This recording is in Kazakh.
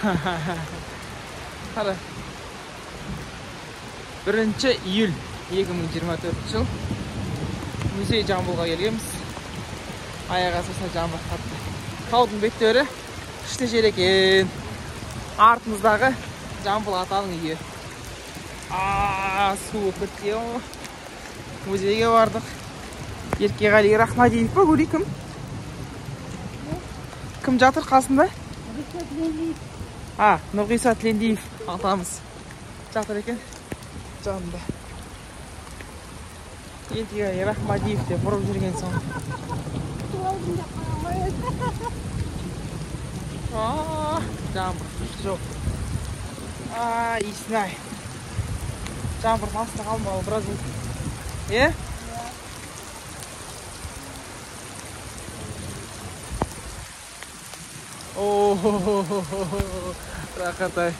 Қара. 1-июль 2024 жыл. Музей Жамбылға келгенбіз. Аяқ асасына жаңбыр қатты. Таудың беттері күшті жер екен. Артымыздағы Жамбыл атаның үйі. Суық бітті. Музейге бардық. Еркеғали Рахмадиев па, көрей кім? Кім жатыр қасында? Нұрғиса Тілендиев атамыз жатыр екен жанында. Еркеғали Рахмадиев деп бұрып жүрген соң. Жаңбыр жоқ. Иісін-ай. Жаңбыр астында қалмалы біраз болды. Рақат-ай.